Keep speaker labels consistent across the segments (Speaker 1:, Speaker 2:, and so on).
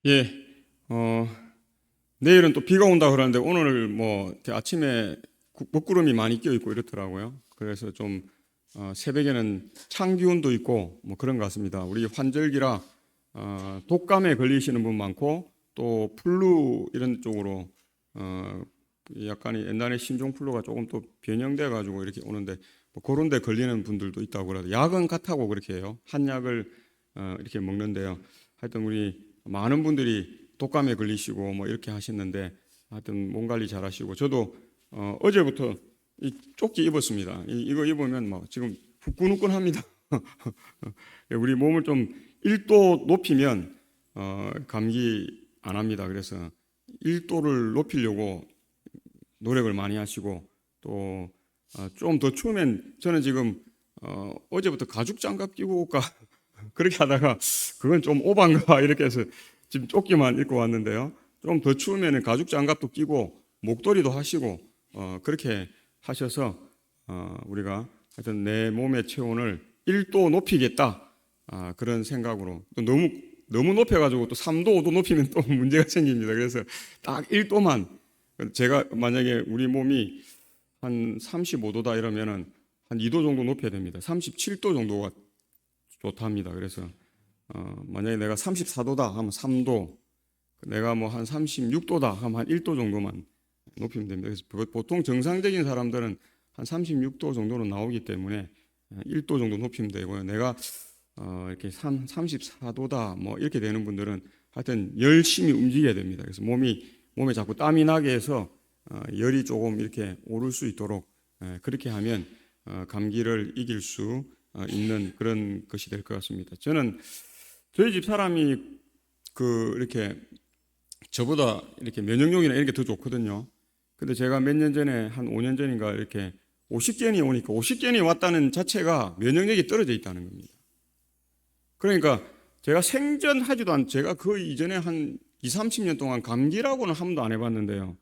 Speaker 1: 예, 어, 내일은 또 비가 온다 그러는데 오늘 뭐 이렇게 아침에 먹구름이 많이 껴 있고 이렇더라고요. 그래서 좀 새벽에는 찬 기온도 있고 뭐 그런 것 같습니다. 우리 환절기라 독감에 걸리시는 분 많고 또 플루 이런 쪽으로 어, 약간 옛날에 신종플루가 조금 또 변형돼 가지고 이렇게 오는데 뭐 그런 데 걸리는 분들도 있다고 그러더라고요. 약은 같다고 그렇게 해요. 한 약을 이렇게 먹는데요. 하여튼 우리 많은 분들이 독감에 걸리시고 뭐 이렇게 하셨는데 하여튼 몸 관리 잘 하시고 저도 어제부터 이 조끼 입었습니다. 이거 입으면 뭐 지금 후끈후끈합니다. 우리 몸을 좀 1도 높이면 감기 안 합니다. 그래서 1도를 높이려고 노력을 많이 하시고 또 좀 더 추우면 저는 지금 어제부터 가죽 장갑 끼고 올까 그렇게 하다가 그건 좀 오반가 이렇게 해서 지금 조끼만 입고 왔는데요. 좀 더 추우면 가죽 장갑도 끼고 목도리도 하시고 그렇게 하셔서 우리가 하여튼 내 몸의 체온을 1도 높이겠다 그런 생각으로 또 너무 높여가지고 또 3도 5도 높이면 또 문제가 생깁니다. 그래서 딱 1도만 제가 만약에 우리 몸이 한 35도다 이러면은 한 2도 정도 높여야 됩니다. 37도 정도가 좋답니다. 그래서 만약에 내가 34도다 하면 3도, 내가 뭐 한 36도다 하면 한 1도 정도만 높이면 됩니다. 그래서 보통 정상적인 사람들은 한 36도 정도는 나오기 때문에 1도 정도 높이면 되고요. 내가 이렇게 34도다 뭐 이렇게 되는 분들은 하여튼 열심히 움직여야 됩니다. 그래서 몸에 자꾸 땀이 나게 해서 열이 조금 이렇게 오를 수 있도록 그렇게 하면 감기를 이길 수 있는 그런 것이 될 것 같습니다. 저는 저희 집 사람이 이렇게 저보다 이렇게 면역력이나 이런 게 더 좋거든요. 근데 제가 몇 년 전에 한 5년 전인가 이렇게 오십견이 오니까 오십견이 왔다는 자체가 면역력이 떨어져 있다는 겁니다. 그러니까 제가 생전하지도 않 제가 그 이전에 한 2, 30년 동안 감기라고는 한 번도 안 해봤는데요.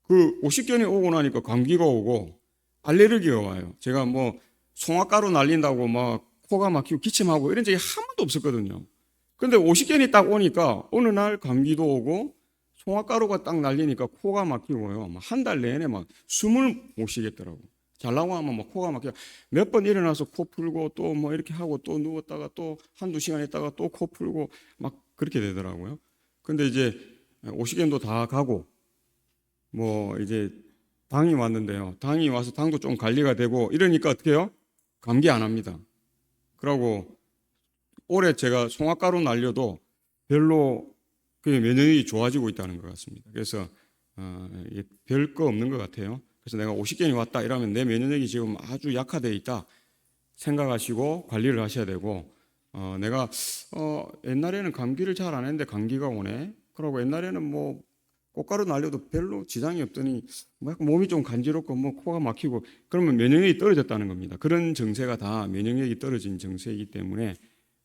Speaker 1: 그 오십견이 오고 나니까 감기가 오고 알레르기가 와요. 제가 뭐 송화가루 날린다고 막 코가 막히고 기침하고 이런 적이 한 번도 없었거든요. 근데 오십견이 딱 오니까 어느 날 감기도 오고 송화가루가 딱 날리니까 코가 막히고요. 한 달 내내 막 숨을 못 쉬겠더라고. 잘라고 하면 막 코가 막혀. 몇 번 일어나서 코 풀고 또 뭐 이렇게 하고 또 누웠다가 또 한두 시간 있다가 또 코 풀고 막 그렇게 되더라고요. 근데 이제 오십견도 다 가고 뭐 이제 당이 왔는데요. 당이 와서 당도 좀 관리가 되고 이러니까 어떻게 해요? 감기 안 합니다. 그러고 올해 제가 송화가루 날려도 별로 그 면역력이 좋아지고 있다는 것 같습니다. 그래서 별 거 없는 것 같아요. 그래서 내가 50견이 왔다 이러면 내 면역력이 지금 아주 약화되어 있다 생각하시고 관리를 하셔야 되고 내가 옛날에는 감기를 잘 안 했는데 감기가 오네. 그러고 옛날에는 뭐 꽃가루 날려도 별로 지장이 없더니 뭐 약간 몸이 좀 간지럽고 뭐 코가 막히고 그러면 면역력이 떨어졌다는 겁니다. 그런 증세가 다 면역력이 떨어진 증세이기 때문에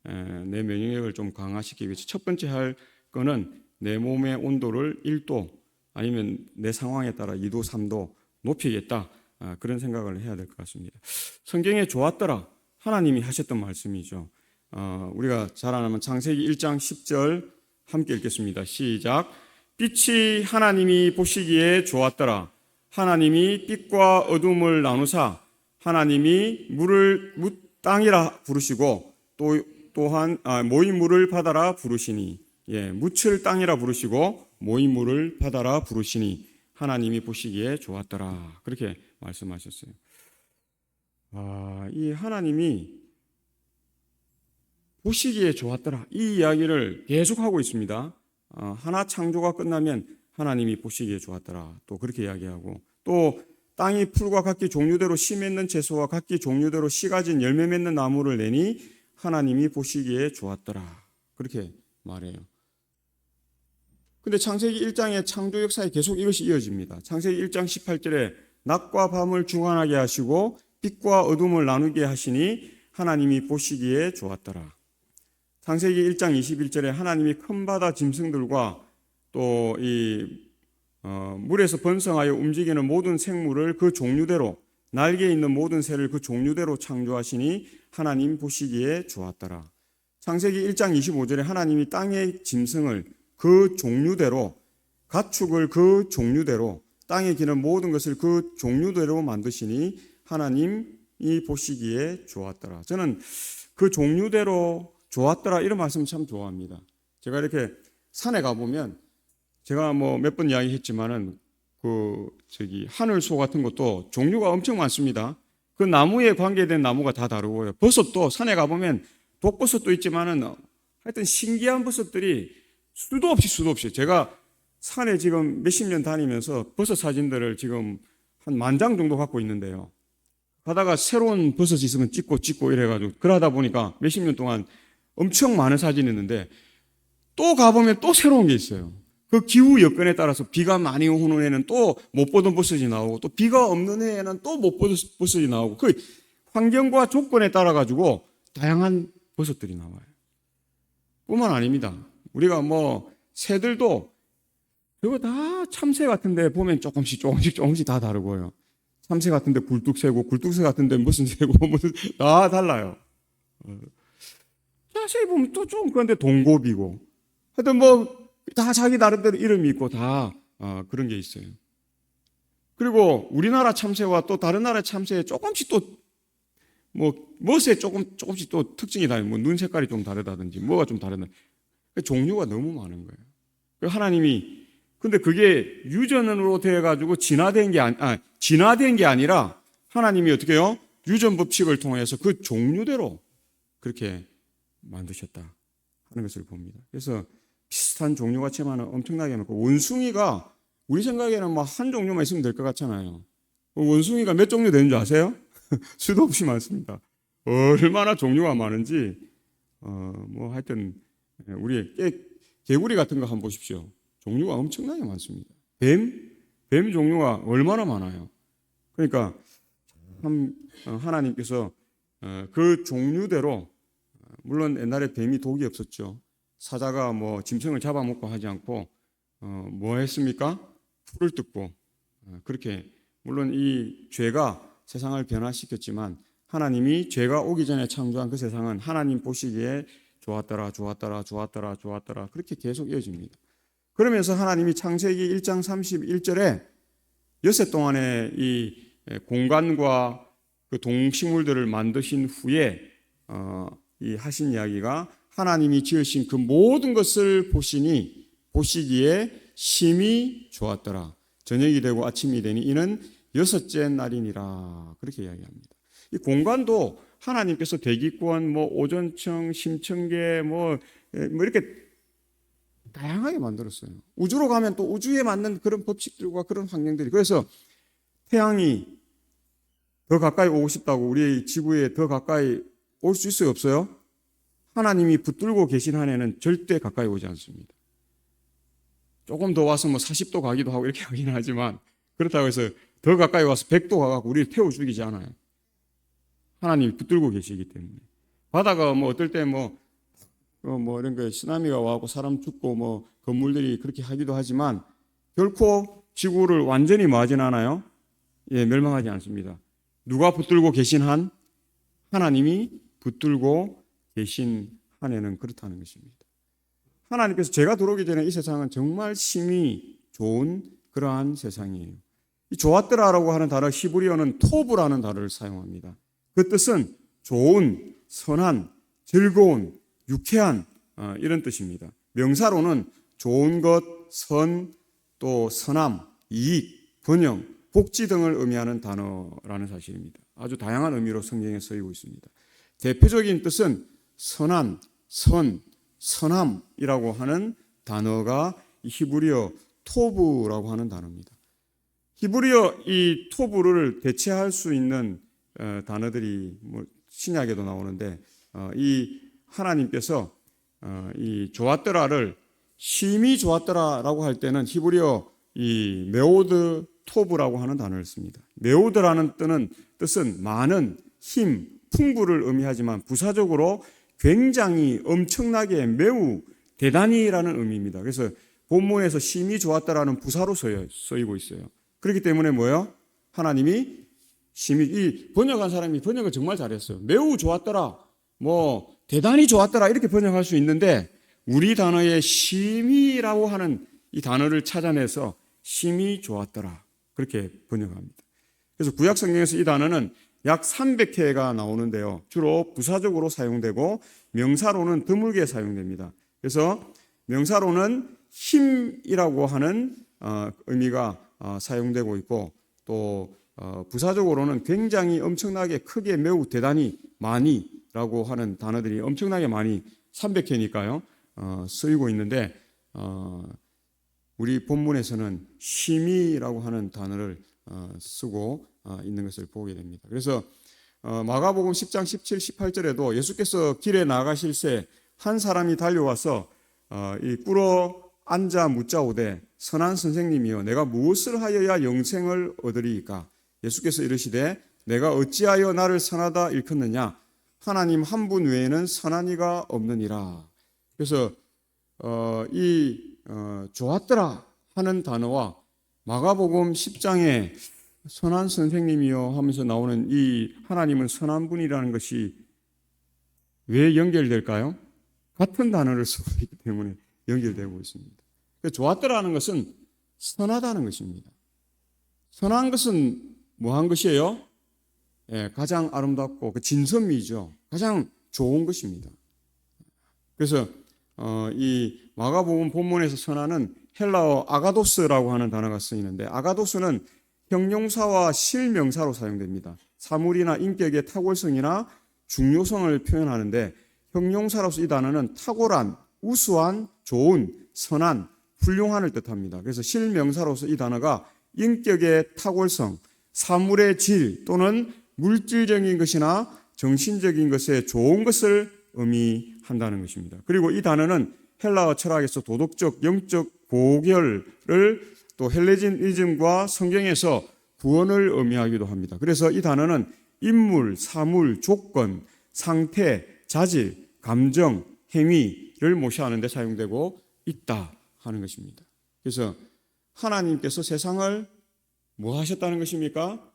Speaker 1: 내 면역력을 좀 강화시키기 위해서 첫 번째 할 거는 내 몸의 온도를 1도 아니면 내 상황에 따라 2도, 3도 높이겠다. 그런 생각을 해야 될 것 같습니다. 성경에 좋았더라. 하나님이 하셨던 말씀이죠. 우리가 잘 아는 창세기 1장 10절 함께 읽겠습니다. 시작. 빛이 하나님이 보시기에 좋았더라. 하나님이 빛과 어둠을 나누사 하나님이 물을 땅이라 부르시고 또한 모인 물을 바다라 부르시니 묻힐 땅이라 부르시고 모인 물을 바다라 부르시니 하나님이 보시기에 좋았더라. 그렇게 말씀하셨어요. 이 하나님이 보시기에 좋았더라. 이 이야기를 계속하고 있습니다. 하나 창조가 끝나면 하나님이 보시기에 좋았더라. 또 그렇게 이야기하고 또 땅이 풀과 각기 종류대로 씨 맺는 채소와 각기 종류대로 씨 가진 열매 맺는 나무를 내니 하나님이 보시기에 좋았더라. 그렇게 말해요. 근데 창세기 1장의 창조 역사에 계속 이것이 이어집니다. 창세기 1장 18절에 낮과 밤을 주관하게 하시고 빛과 어둠을 나누게 하시니 하나님이 보시기에 좋았더라. 창세기 1장 21절에 하나님이 큰 바다 짐승들과 또 물에서 번성하여 움직이는 모든 생물을 그 종류대로 날개 있는 모든 새를 그 종류대로 창조하시니 하나님 보시기에 좋았더라. 창세기 1장 25절에 하나님이 땅의 짐승을 그 종류대로, 가축을 그 종류대로, 땅에 기는 모든 것을 그 종류대로 만드시니 하나님이 보시기에 좋았더라. 저는 그 종류대로 좋았더라 이런 말씀 참 좋아합니다. 제가 이렇게 산에 가보면 제가 뭐 몇 번 이야기했지만은 하늘소 같은 것도 종류가 엄청 많습니다. 그 나무에 관계된 나무가 다 다르고요. 버섯도 산에 가보면 독버섯도 있지만은 하여튼 신기한 버섯들이 수도 없이 제가 산에 지금 몇십 년 다니면서 버섯 사진들을 지금 한 10,000장 정도 갖고 있는데요. 가다가 새로운 버섯이 있으면 찍고 이래가지고 그러다 보니까 몇십 년 동안 엄청 많은 사진이 있는데 또 가보면 또 새로운 게 있어요. 그 기후 여건에 따라서 비가 많이 오는 해는 또 못 보던 버섯이 나오고 또 비가 없는 해에는 또 못 보던 버섯이 나오고 그 환경과 조건에 따라 가지고 다양한 버섯들이 나와요. 뿐만 아닙니다. 우리가 뭐 새들도 이거 다 참새 같은데 보면 조금씩 다 다르고요. 참새 같은데 굴뚝새고 굴뚝새 같은데 무슨 새고 무슨 다 달라요. 자세히 보면 또 좀 그런데 동고비고 하여튼 뭐 다 자기 나름대로 이름이 있고 다 그런 게 있어요. 그리고 우리나라 참새와 또 다른 나라 참새에 조금씩 또 멋에 조금씩 또 특징이 다르고 뭐 눈 색깔이 좀 다르다든지 뭐가 좀 다르다. 종류가 너무 많은 거예요. 하나님이 근데 그게 유전으로 돼 가지고 진화된 게 아니라 하나님이 어떻게 해요? 유전 법칙을 통해서 그 종류대로 그렇게 만드셨다 하는 것을 봅니다. 그래서 비슷한 종류 같지만 엄청나게 많고 원숭이가 우리 생각에는 뭐 한 종류만 있으면 될 것 같잖아요. 원숭이가 몇 종류 되는 줄 아세요? 수도 없이 많습니다. 얼마나 종류가 많은지 뭐 하여튼 우리 개구리 같은 거 한번 보십시오. 종류가 엄청나게 많습니다. 뱀 종류가 얼마나 많아요. 그러니까 참 하나님께서 그 종류대로 물론 옛날에 뱀이 독이 없었죠. 사자가 뭐 짐승을 잡아먹고 하지 않고 뭐 했습니까? 풀을 뜯고 그렇게 물론 이 죄가 세상을 변화시켰지만 하나님이 죄가 오기 전에 창조한 그 세상은 하나님 보시기에 좋았더라 그렇게 계속 이어집니다. 그러면서 하나님이 창세기 1장 31절에 엿새 동안에 이 공간과 그 동식물들을 만드신 후에 이 하신 이야기가 하나님이 지으신 그 모든 것을 보시기에 심히 좋았더라. 저녁이 되고 아침이 되니 이는 6째 날이니라. 그렇게 이야기합니다. 이 공간도 하나님께서 대기권, 뭐 오존층, 심층계, 뭐 이렇게 다양하게 만들었어요. 우주로 가면 또 우주에 맞는 그런 법칙들과 그런 환경들이. 그래서 태양이 더 가까이 오고 싶다고 우리 지구에 더 가까이 올 수 있어요, 없어요? 하나님이 붙들고 계신 한에는 절대 가까이 오지 않습니다. 조금 더 와서 뭐 40도 가기도 하고 이렇게 하긴 하지만 그렇다고 해서 더 가까이 와서 100도 가고 우리를 태워 죽이지 않아요. 하나님이 붙들고 계시기 때문에. 바다가 뭐 어떨 때 뭐 이런 거 쓰나미가 와고 사람 죽고 뭐 건물들이 그렇게 하기도 하지만 결코 지구를 완전히 뭐하진 않아요. 예, 멸망하지 않습니다. 누가 붙들고 계신 한? 하나님이 붙들고 계신 한에는 그렇다는 것입니다. 하나님께서 죄가 들어오기 전에 이 세상은 정말 심히 좋은 그러한 세상이에요. 이 좋았더라라고 하는 단어 히브리어는 토브라는 단어를 사용합니다. 그 뜻은 좋은, 선한, 즐거운, 유쾌한 이런 뜻입니다. 명사로는 좋은 것, 선, 또 선함, 이익, 번영, 복지 등을 의미하는 단어라는 사실입니다. 아주 다양한 의미로 성경에 쓰이고 있습니다. 대표적인 뜻은 선한, 선함이라고 하는 단어가 히브리어 토브라고 하는 단어입니다. 히브리어 이 토브를 대체할 수 있는 단어들이 뭐 신약에도 나오는데 이 하나님께서 이 좋았더라를 심히 좋았더라라고 할 때는 히브리어 이 메오드 토브라고 하는 단어를 씁니다. 메오드라는 뜻은 많은, 힘, 풍부를 의미하지만 부사적으로 굉장히 엄청나게 매우 대단히라는 의미입니다. 그래서 본문에서 심히 좋았다라는 부사로 쓰이고 있어요. 그렇기 때문에 뭐예요? 하나님이 심히 이 번역한 사람이 번역을 정말 잘했어요. 매우 좋았더라, 뭐 대단히 좋았더라 이렇게 번역할 수 있는데 우리 단어의 심히라고 하는 이 단어를 찾아내서 심히 좋았더라 그렇게 번역합니다. 그래서 구약 성경에서 이 단어는 약 300회가 나오는데요. 주로 부사적으로 사용되고 명사로는 드물게 사용됩니다. 그래서 명사로는 힘이라고 하는 의미가 사용되고 있고 또 부사적으로는 굉장히 엄청나게 크게 매우 대단히 많이라고 하는 단어들이 엄청나게 많이 300회니까요. 쓰이고 있는데 우리 본문에서는 심히라고 하는 단어를 쓰고 있는 것을 보게 됩니다. 그래서 마가복음 10장 17, 18절에도 예수께서 길에 나가실 새 한 사람이 달려와서 이 꿇어 앉아 묻자오되 선한 선생님이여 내가 무엇을 하여야 영생을 얻으리이까? 예수께서 이르시되 내가 어찌하여 나를 선하다 일컫느냐? 하나님 한 분 외에는 선한 이가 없느니라. 그래서 좋았더라 하는 단어와 마가복음 10장에 선한 선생님이여 하면서 나오는 이 하나님은 선한 분이라는 것이 왜 연결될까요? 같은 단어를 쓰고 있기 때문에 연결되고 있습니다. 좋았더라는 것은 선하다는 것입니다. 선한 것은 뭐한 것이에요? 가장 아름답고 진선미죠. 가장 좋은 것입니다. 그래서 이 마가복음 본문에서 선하는 헬라어 아가도스라고 하는 단어가 쓰이는데 아가도스는 형용사와 실명사로 사용됩니다. 사물이나 인격의 탁월성이나 중요성을 표현하는데 형용사로서 이 단어는 탁월한, 우수한, 좋은, 선한, 훌륭한을 뜻합니다. 그래서 실명사로서 이 단어가 인격의 탁월성, 사물의 질 또는 물질적인 것이나 정신적인 것에 좋은 것을 의미한다는 것입니다. 그리고 이 단어는 헬라어 철학에서 도덕적, 영적 고결을 또 헬레니즘과 성경에서 구원을 의미하기도 합니다. 그래서 이 단어는 인물, 사물, 조건, 상태, 자질, 감정, 행위를 모시하는 데 사용되고 있다 하는 것입니다. 그래서 하나님께서 세상을 뭐 하셨다는 것입니까?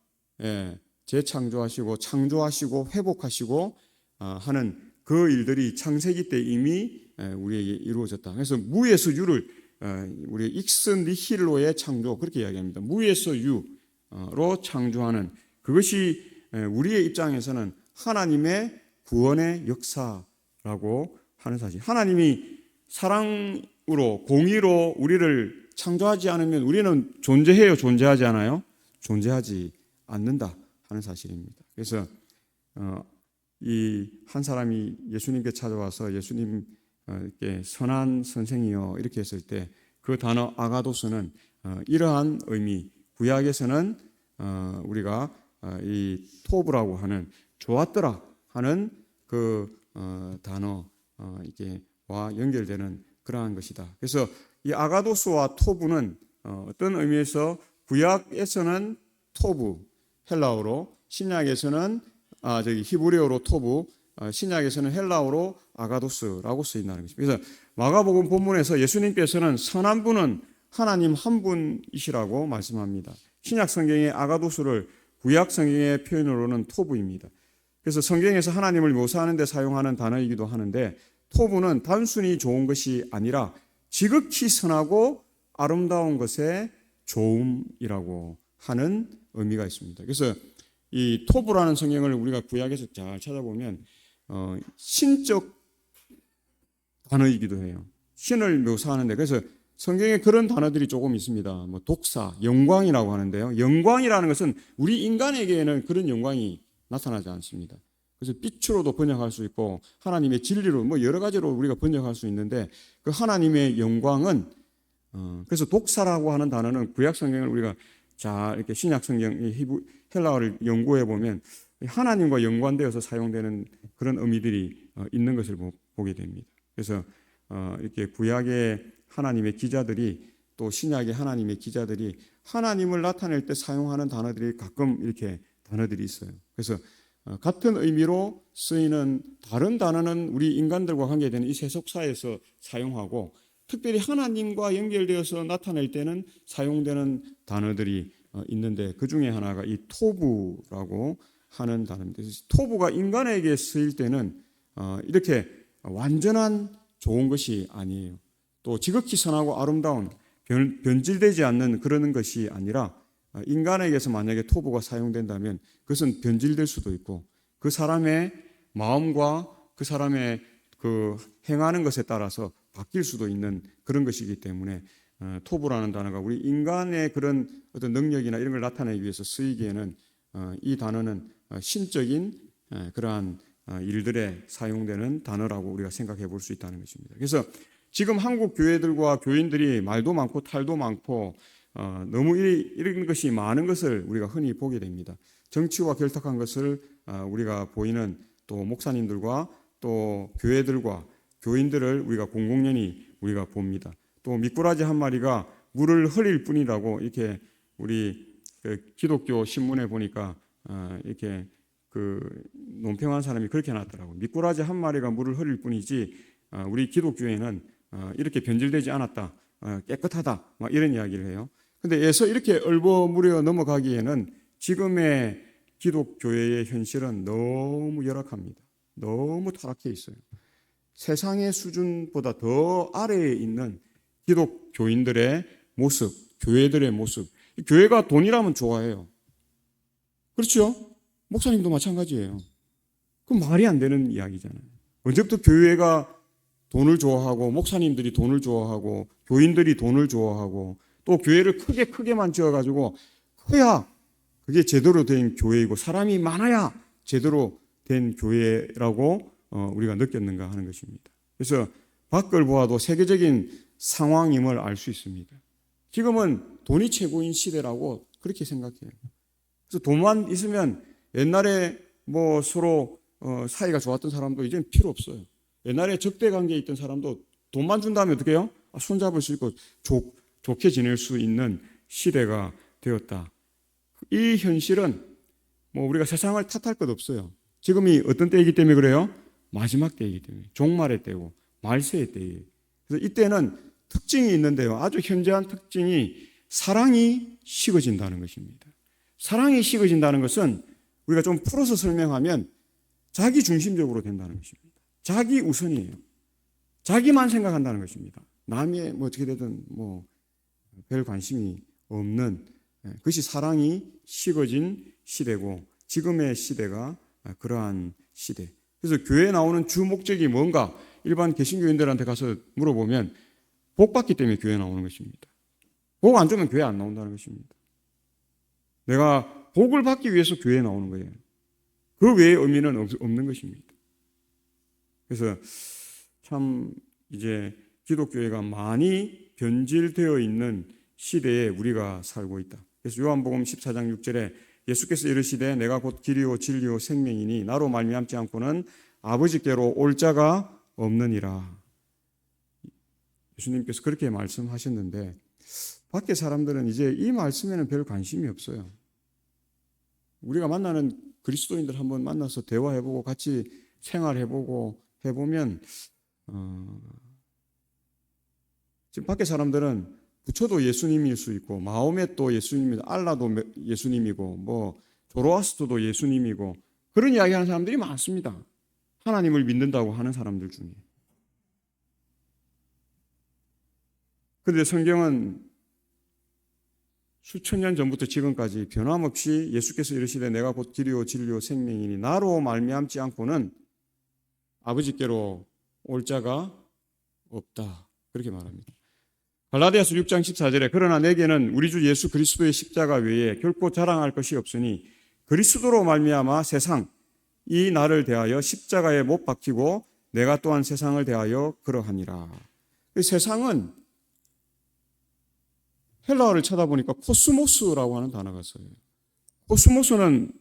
Speaker 1: 재창조하시고 창조하시고 회복하시고 하는 그 일들이 창세기 때 이미 우리에게 이루어졌다. 그래서 무에서 유를 우리 익스 니힐로의 창조 그렇게 이야기합니다. 무에서 유로 창조하는 그것이 우리의 입장에서는 하나님의 구원의 역사라고 하는 사실. 하나님이 사랑으로 공의로 우리를 창조하지 않으면 우리는 존재해요? 존재하지 않아요? 존재하지 않는다 하는 사실입니다. 그래서 이 한 사람이 예수님께 찾아와서 예수님께 선한 선생이요 이렇게 했을 때 그 단어 아가도스는 이러한 의미, 구약에서는 우리가 이 토브라고 하는 좋았더라 하는 그 단어와 연결되는 그러한 것이다. 그래서 이 아가도스와 토브는 어떤 의미에서 구약에서는 토브 헬라어로, 신약에서는 히브리어로 토브, 신약에서는 헬라어로 아가도스라고 쓰인다는 것입니다. 그래서 마가복음 본문에서 예수님께서는 선한 분은 하나님 한 분이시라고 말씀합니다. 신약 성경의 아가도스를 구약 성경의 표현으로는 토브입니다. 그래서 성경에서 하나님을 묘사하는 데 사용하는 단어이기도 하는데 토브는 단순히 좋은 것이 아니라 지극히 선하고 아름다운 것의 좋음이라고 하는 의미가 있습니다. 그래서 이 토브라는 성경을 우리가 구약에서 잘 찾아보면 신적 단어이기도 해요. 신을 묘사하는데 그래서 성경에 그런 단어들이 조금 있습니다. 뭐 독사, 영광이라고 하는데요. 영광이라는 것은 우리 인간에게는 그런 영광이 나타나지 않습니다. 그래서 빛으로도 번역할 수 있고 하나님의 진리로 뭐 여러 가지로 우리가 번역할 수 있는데 그 하나님의 영광은 그래서 독사라고 하는 단어는 구약 성경을 우리가 자 이렇게 신약 성경 헬라어를 연구해 보면 하나님과 연관되어서 사용되는 그런 의미들이 있는 것을 보게 됩니다. 그래서 이렇게 구약의 하나님의 기자들이 또 신약의 하나님의 기자들이 하나님을 나타낼 때 사용하는 단어들이 가끔 이렇게 단어들이 있어요. 그래서 같은 의미로 쓰이는 다른 단어는 우리 인간들과 관계되는 이 세속사에서 사용하고 특별히 하나님과 연결되어서 나타낼 때는 사용되는 단어들이 있는데 그 중에 하나가 이 토부라고 하는 단어입니다. 토부가 인간에게 쓰일 때는 이렇게 완전한 좋은 것이 아니에요. 또 지극히 선하고 아름다운 변질되지 않는 그런 것이 아니라 인간에게서 만약에 토부가 사용된다면 그것은 변질될 수도 있고 그 사람의 마음과 그 사람의 그 행하는 것에 따라서 바뀔 수도 있는 그런 것이기 때문에 토부라는 단어가 우리 인간의 그런 어떤 능력이나 이런 걸 나타내기 위해서 쓰이기에는 이 단어는 신적인 그러한 일들에 사용되는 단어라고 우리가 생각해 볼 수 있다는 것입니다. 그래서 지금 한국 교회들과 교인들이 말도 많고 탈도 많고 너무 이런 것이 많은 것을 우리가 흔히 보게 됩니다. 정치와 결탁한 것을 우리가 보이는 또 목사님들과 또 교회들과 교인들을 우리가 공공연히 우리가 봅니다. 또 미꾸라지 한 마리가 물을 흘릴 뿐이라고 이렇게 우리 기독교 신문에 보니까 이렇게 그 논평한 사람이 그렇게 나왔더라고요. 미꾸라지 한 마리가 물을 흘릴 뿐이지 우리 기독교회는 이렇게 변질되지 않았다, 깨끗하다, 막 이런 이야기를 해요. 근데 에서 이렇게 얼버무려 넘어가기에는 지금의 기독교회의 현실은 너무 열악합니다. 너무 타락해 있어요. 세상의 수준보다 더 아래에 있는 기독교인들의 모습, 교회들의 모습. 교회가 돈이라면 좋아해요. 그렇죠? 목사님도 마찬가지예요. 그건 말이 안 되는 이야기잖아요. 언제부터 교회가 돈을 좋아하고 목사님들이 돈을 좋아하고 교인들이 돈을 좋아하고 또 교회를 크게만 지어가지고 커야 그게 제대로 된 교회이고 사람이 많아야 제대로 된 교회라고 우리가 느꼈는가 하는 것입니다. 그래서 밖을 보아도 세계적인 상황임을 알 수 있습니다. 지금은 돈이 최고인 시대라고 그렇게 생각해요. 그래서 돈만 있으면 옛날에 뭐 서로 사이가 좋았던 사람도 이제는 필요 없어요. 옛날에 적대 관계에 있던 사람도 돈만 준다면 어떻게 해요? 손잡을 수 있고 좋게 지낼 수 있는 시대가 되었다. 이 현실은 뭐 우리가 세상을 탓할 것 없어요. 지금이 어떤 때이기 때문에 그래요? 마지막 때이기 때문에. 종말의 때고 말세의 때이에요. 그래서 이때는 특징이 있는데요. 아주 현저한 특징이 사랑이 식어진다는 것입니다. 사랑이 식어진다는 것은 우리가 좀 풀어서 설명하면 자기 중심적으로 된다는 것입니다. 자기 우선이에요. 자기만 생각한다는 것입니다. 남의 뭐 어떻게 되든 뭐 별 관심이 없는 그것이 사랑이 식어진 시대고 지금의 시대가 그러한 시대. 그래서 교회에 나오는 주 목적이 뭔가 일반 개신교인들한테 가서 물어보면 복 받기 때문에 교회에 나오는 것입니다. 복 안 주면 교회 안 나온다는 것입니다. 내가 복을 받기 위해서 교회에 나오는 거예요. 그 외의 의미는 없는 것입니다. 그래서 참 이제 기독교회가 많이 변질되어 있는 시대에 우리가 살고 있다. 그래서 요한복음 14장 6절에 예수께서 이르시되 내가 곧 길이요 진리요 생명이니 나로 말미암지 않고는 아버지께로 올 자가 없느니라. 예수님께서 그렇게 말씀하셨는데 밖에 사람들은 이제 이 말씀에는 별 관심이 없어요. 우리가 만나는 그리스도인들 한번 만나서 대화해보고 같이 생활해보고 해보면 지금 밖에 사람들은 부처도 예수님일 수 있고 마호멧도 예수님이고 알라도 예수님이고 뭐 조로아스터도 예수님이고 그런 이야기하는 사람들이 많습니다. 하나님을 믿는다고 하는 사람들 중에. 그런데 성경은 수천 년 전부터 지금까지 변함없이 예수께서 이르시되 내가 곧 길이요 진리요 생명이니 나로 말미암지 않고는 아버지께로 올 자가 없다. 그렇게 말합니다. 갈라디아서 6장 14절에 그러나 내게는 우리 주 예수 그리스도의 십자가 외에 결코 자랑할 것이 없으니 그리스도로 말미암아 세상 이 나를 대하여 십자가에 못 박히고 내가 또한 세상을 대하여 그러하니라. 세상은 헬라어를 찾아보니까 코스모스라고 하는 단어가 있어요. 코스모스는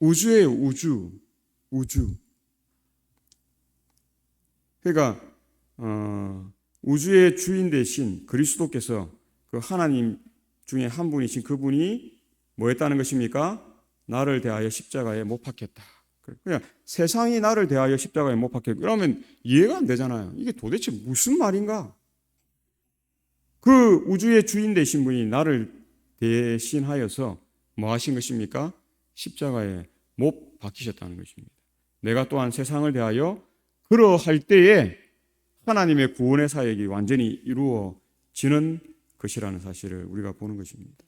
Speaker 1: 우주예요. 우주. 그러니까 우주의 주인 되신 그리스도께서 그 하나님 중에 한 분이신 그분이 뭐 했다는 것입니까? 나를 대하여 십자가에 못 박혔다. 그냥 세상이 나를 대하여 십자가에 못 박혔다. 그러면 이해가 안 되잖아요. 이게 도대체 무슨 말인가? 그 우주의 주인 되신 분이 나를 대신하여서 뭐 하신 것입니까? 십자가에 못 박히셨다는 것입니다. 내가 또한 세상을 대하여 그러할 때에 하나님의 구원의 사역이 완전히 이루어지는 것이라는 사실을 우리가 보는 것입니다.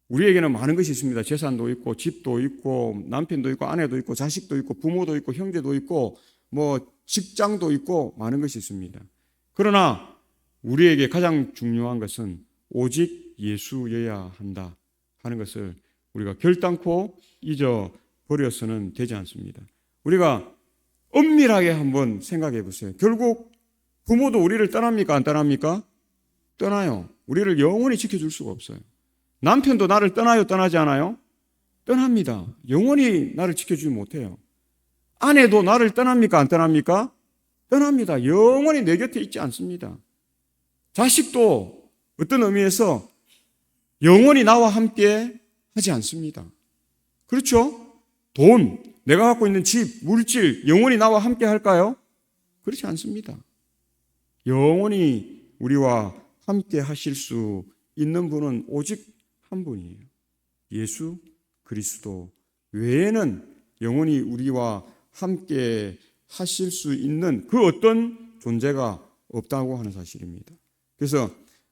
Speaker 1: 우리에게는 많은 것이 있습니다. 재산도 있고 집도 있고 남편도 있고 아내도 있고 자식도 있고 부모도 있고 형제도 있고 뭐 직장도 있고 많은 것이 있습니다. 그러나 우리에게 가장 중요한 것은 오직 예수여야 한다 하는 것을 우리가 결단코 잊어버려서는 되지 않습니다. 우리가 엄밀하게 한번 생각해 보세요. 결국 부모도 우리를 떠납니까? 안 떠납니까? 떠나요. 우리를 영원히 지켜줄 수가 없어요. 남편도 나를 떠나요? 떠나지 않아요? 떠납니다. 영원히 나를 지켜주지 못해요. 아내도 나를 떠납니까? 안 떠납니까? 떠납니다. 영원히 내 곁에 있지 않습니다. 자식도 어떤 의미에서 영원히 나와 함께 하지 않습니다. 그렇죠? 돈, 내가 갖고 있는 집, 물질, 영원히 나와 함께 할까요? 그렇지 않습니다. 영원히 우리와 함께 하실 수 있는 분은 오직 한 분이에요. 예수 그리스도 외에는 영원히 우리와 함께 하실 수 있는 그 어떤 존재가 없다고 하는 사실입니다. 그래서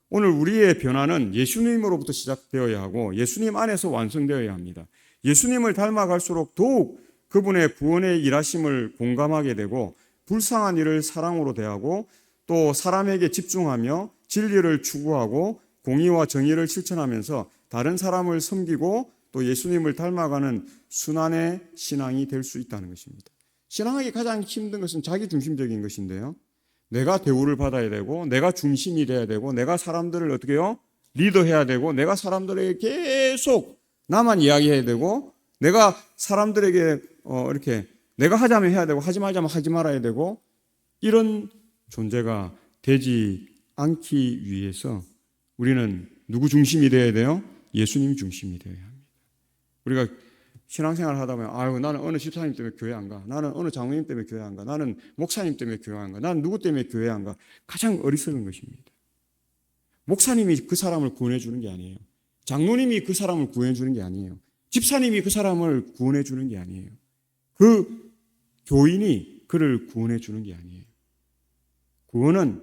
Speaker 1: 오늘 우리의 변화는 예수님으로부터 시작되어야 하고 예수님 안에서 완성되어야 합니다. 예수님을 닮아갈수록 더욱 그분의 구원의 일하심을 공감하게 되고 불쌍한 이를 사랑으로 대하고 또 사람에게 집중하며 진리를 추구하고 공의와 정의를 실천하면서 다른 사람을 섬기고 또 예수님을 닮아가는 순환의 신앙이 될 수 있다는 것입니다. 신앙하기 가장 힘든 것은 자기 중심적인 것인데요. 내가 대우를 받아야 되고 내가 중심이 돼야 되고 내가 사람들을 어떻게 해요? 리더해야 되고 내가 사람들에게 계속 나만 이야기해야 되고 내가 사람들에게 이렇게 내가 하자면 해야 되고 하지 말자면 하지 말아야 되고 이런 존재가 되지 않기 위해서 우리는 누구 중심이 되어야 돼요? 예수님 중심이 되어야 합니다. 우리가 신앙생활 하다 보면 아유 나는 어느 집사님 때문에 교회 안 가. 나는 어느 장로님 때문에 교회 안 가. 나는 목사님 때문에 교회 안 가. 나는 누구 때문에 교회 안 가. 가장 어리석은 것입니다. 목사님이 그 사람을 구원해 주는 게 아니에요. 장로님이 그 사람을 구원해 주는 게 아니에요. 집사님이 그 사람을 구원해 주는 게 아니에요. 그 교인이 그를 구원해 주는 게 아니에요. 구원은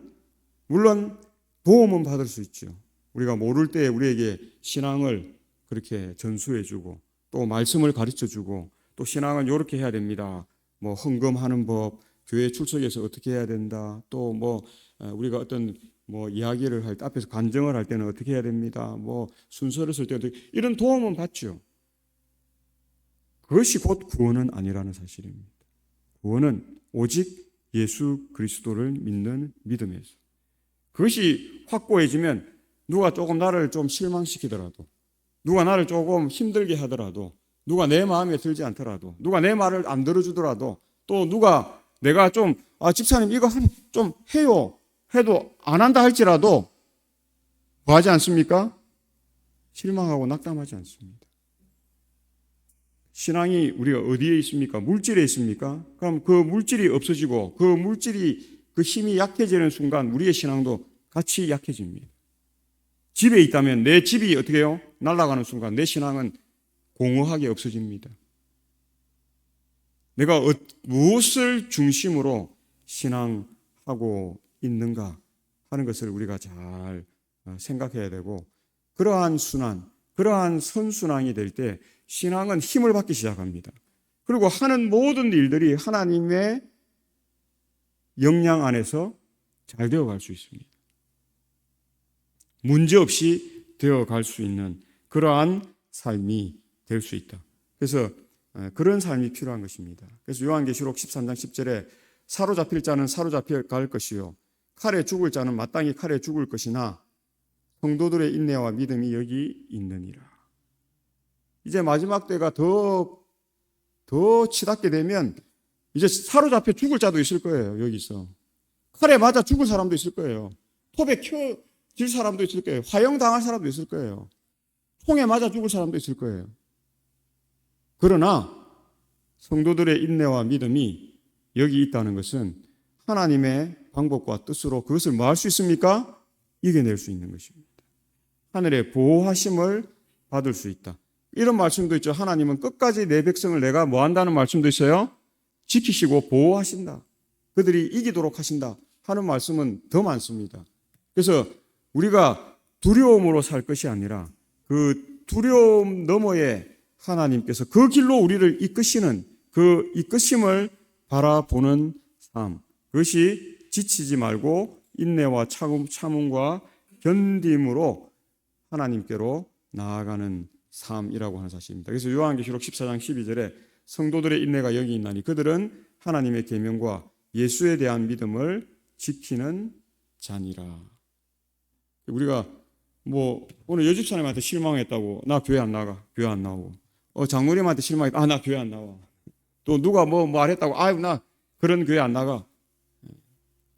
Speaker 1: 물론 도움은 받을 수 있죠. 우리가 모를 때 우리에게 신앙을 그렇게 전수해 주고 또 말씀을 가르쳐 주고 또 신앙은 이렇게 해야 됩니다. 뭐 헌금하는 법, 교회 출석해서 어떻게 해야 된다. 또 뭐 우리가 어떤 뭐 이야기를 할 때 앞에서 간증을 할 때는 어떻게 해야 됩니다. 뭐 순서를 쓸 때 어떻게 이런 도움은 받죠. 그것이 곧 구원은 아니라는 사실입니다. 구원은 오직 예수 그리스도를 믿는 믿음에서 그것이 확고해지면 누가 조금 나를 좀 실망시키더라도 누가 나를 조금 힘들게 하더라도 누가 내 마음에 들지 않더라도 누가 내 말을 안 들어주더라도 또 누가 내가 좀 집사님 이거 좀 해요 해도 안 한다 할지라도 뭐 하지 않습니까? 실망하고 낙담하지 않습니다. 신앙이 우리가 어디에 있습니까? 물질에 있습니까? 그럼 그 물질이 없어지고 그 물질이 그 힘이 약해지는 순간 우리의 신앙도 같이 약해집니다. 집에 있다면 내 집이 어떻게 해요? 날아가는 순간 내 신앙은 공허하게 없어집니다. 내가 무엇을 중심으로 신앙하고 있는가 하는 것을 우리가 잘 생각해야 되고 그러한 순환, 그러한 선순환이 될 때 신앙은 힘을 받기 시작합니다. 그리고 하는 모든 일들이 하나님의 역량 안에서 잘 되어갈 수 있습니다. 문제없이 되어갈 수 있는 그러한 삶이 될 수 있다. 그래서 그런 삶이 필요한 것입니다. 그래서 요한계시록 13장 10절에 사로잡힐 자는 사로잡혀갈 것이요 칼에 죽을 자는 마땅히 칼에 죽을 것이나 성도들의 인내와 믿음이 여기 있느니라. 이제 마지막 때가 더 치닫게 되면 이제 사로잡혀 죽을 자도 있을 거예요. 여기서 칼에 맞아 죽을 사람도 있을 거예요. 톱에 켜질 사람도 있을 거예요. 화형당할 사람도 있을 거예요. 총에 맞아 죽을 사람도 있을 거예요. 그러나 성도들의 인내와 믿음이 여기 있다는 것은 하나님의 방법과 뜻으로 그것을 뭐 할 수 있습니까? 이겨낼 수 있는 것입니다. 하늘의 보호하심을 받을 수 있다. 이런 말씀도 있죠. 하나님은 끝까지 내 백성을 내가 뭐 한다는 말씀도 있어요? 지키시고 보호하신다. 그들이 이기도록 하신다 하는 말씀은 더 많습니다. 그래서 우리가 두려움으로 살 것이 아니라 그 두려움 너머에 하나님께서 그 길로 우리를 이끄시는 그 이끄심을 바라보는 삶, 그것이 지치지 말고 인내와 참음과 견딤으로 하나님께로 나아가는 삶이라고 하는 사실입니다. 그래서 요한계시록 14장 12절에 성도들의 인내가 여기 있나니 그들은 하나님의 계명과 예수에 대한 믿음을 지키는 자니라. 우리가 오늘 여집사님한테 실망했다고 나 교회 안 나가, 교회 안 나오고, 장로님한테 실망했다, 나 교회 안 나와. 또 누가 말했다고, 나 그런 교회 안 나가.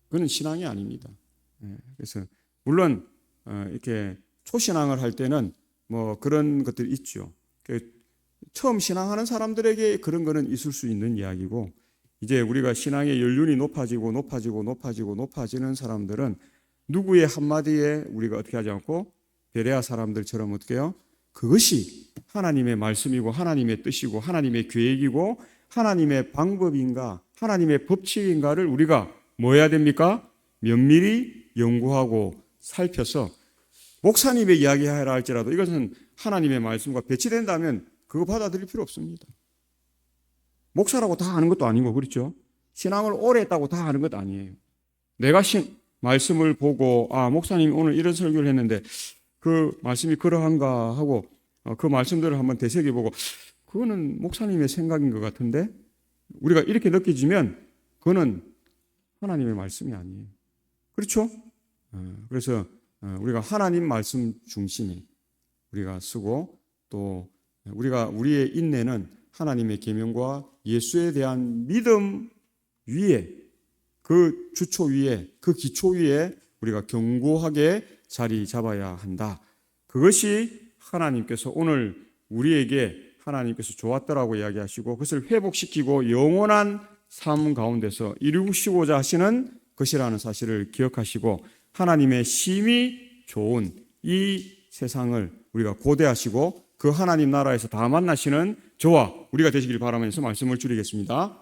Speaker 1: 그건 신앙이 아닙니다. 그래서 물론 이렇게 초신앙을 할 때는 그런 것들이 있죠. 처음 신앙하는 사람들에게 그런 거는 있을 수 있는 이야기고, 이제 우리가 신앙의 연륜이 높아지는 사람들은 누구의 한마디에 우리가 어떻게 하지 않고 베레아 사람들처럼 어떻게 해요? 그것이 하나님의 말씀이고 하나님의 뜻이고 하나님의 계획이고 하나님의 방법인가 하나님의 법칙인가를 우리가 뭐 해야 됩니까? 면밀히 연구하고 살펴서 목사님의 이야기하라 할지라도 이것은 하나님의 말씀과 배치된다면 그거 받아들일 필요 없습니다. 목사라고 다 아는 것도 아니고 그렇죠? 신앙을 오래 했다고 다 아는 것도 아니에요. 내가 말씀을 보고 목사님이 오늘 이런 설교를 했는데 그 말씀이 그러한가 하고 그 말씀들을 한번 되새겨보고 그거는 목사님의 생각인 것 같은데 우리가 이렇게 느껴지면 그거는 하나님의 말씀이 아니에요. 그렇죠? 그래서 우리가 하나님 말씀 중심에 우리가 쓰고 또 우리의 인내는 하나님의 계명과 예수에 대한 믿음 위에 그 주초 위에 그 기초 위에 우리가 견고하게 자리 잡아야 한다. 그것이 하나님께서 오늘 우리에게 하나님께서 좋았더라고 이야기하시고 그것을 회복시키고 영원한 삶 가운데서 이루시고자 하시는 것이라는 사실을 기억하시고 하나님의 심히 좋은 이 세상을 우리가 고대하시고 그 하나님 나라에서 다 만나시는 저와 우리가 되시길 바라면서 말씀을 줄이겠습니다.